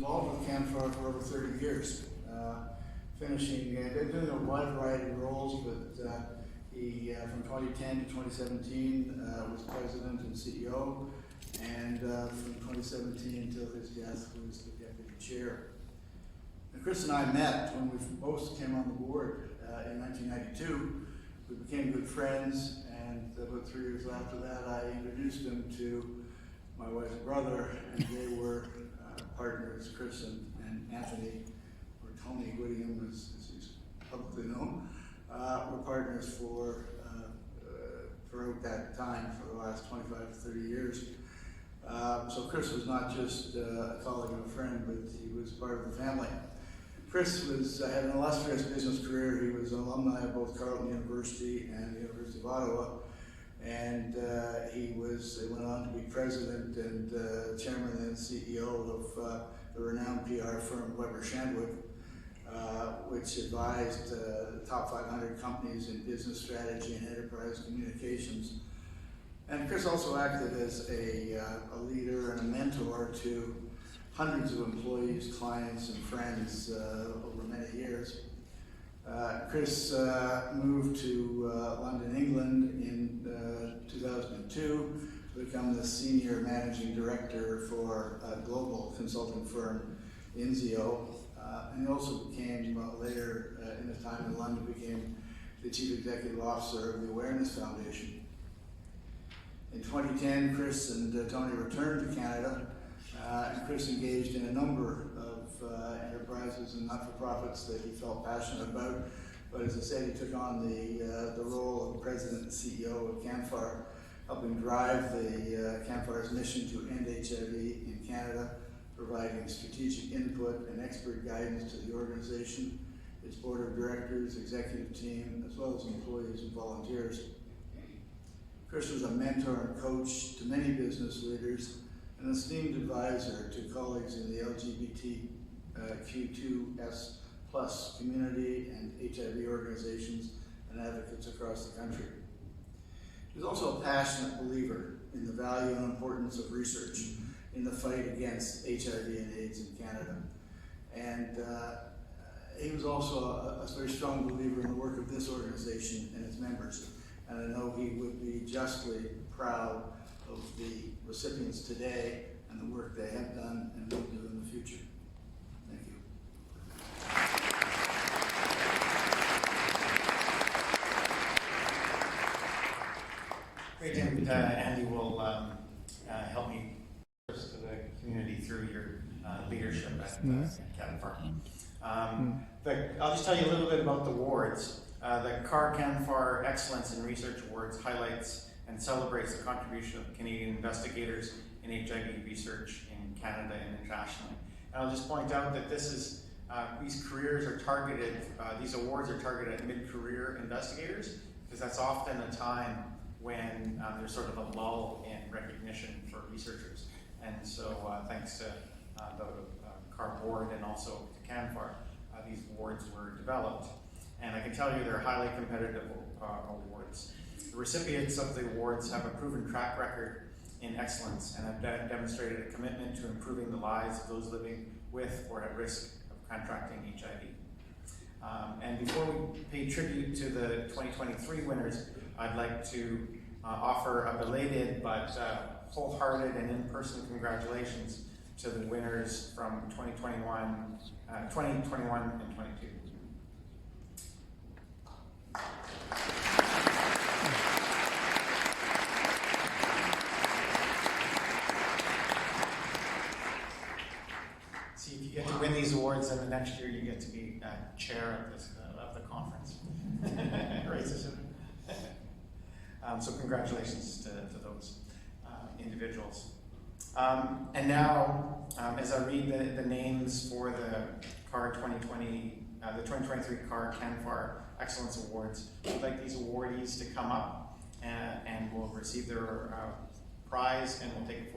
involved with CAHR for over 30 years, finishing, doing a wide variety of roles, but he, from 2010 to 2017, was president and CEO, and from 2017 until his death was the deputy chair. And Chris and I met when we both came on the board in 1992. We became good friends, and about 3 years after that, I introduced him to my wife's brother, and they were partners, Chris and Anthony, or Tony Whittingham, as he's publicly known, were partners throughout that time for the last 25 to 30 years. So Chris was not just a colleague and a friend, but he was part of the family. Chris had an illustrious business career. He was an alumni of both Carleton University and the University of Ottawa. And he went on to be president and chairman and CEO of the renowned PR firm Weber Shandwick, which advised top 500 companies in business strategy and enterprise communications. And Chris also acted as a leader and a mentor to hundreds of employees, clients, and friends over many years. Chris moved to London, England in 2002 to become the senior managing director for a global consulting firm, Inzio. And he also became, later in his time in London, became the chief executive officer of the Awareness Foundation. In 2010, Chris and Tony returned to Canada, and Chris engaged in a number of enterprises and not-for-profits that he felt passionate about. But as I said, he took on the role of president and CEO of CAHR, helping drive the CAHR's mission to end HIV in Canada, providing strategic input and expert guidance to the organization, its board of directors, executive team, as well as employees and volunteers. Chris was a mentor and coach to many business leaders, an esteemed advisor to colleagues in the LGBTQ2S+ community and HIV organizations and advocates across the country. He was also a passionate believer in the value and importance of research in the fight against HIV and AIDS in Canada. And he was also a very strong believer in the work of this organization and its members. And I know he would be justly proud of the recipients today and the work they have done and will do in the future. Thank you. Great, and Andy will help me to the community through your leadership at CAHR. I'll just tell you a little bit about the awards. The CAHR Excellence in Research Awards highlights and celebrates the contribution of Canadian investigators in HIV research in Canada and internationally. And I'll just point out that these careers are targeted, these awards are targeted at mid-career investigators, because that's often a time when there's sort of a lull in recognition for researchers. And so thanks to the CAHR board and also to CAHR, these awards were developed. And I can tell you they're highly competitive awards. The recipients of the awards have a proven track record in excellence and have demonstrated a commitment to improving the lives of those living with or at risk of contracting HIV. And before we pay tribute to the 2023 winners, I'd like to offer a belated but wholehearted and in-person congratulations to the winners from 2021 and 22. See, if you get to win these awards, then the next year you get to be chair of the conference. Racism. So congratulations to those individuals. And now, as I read the names for the CAHR 2020, the 2023 CAHR Excellence Awards, I'd like these awardees to come up and we'll receive their prize and we'll take a photo.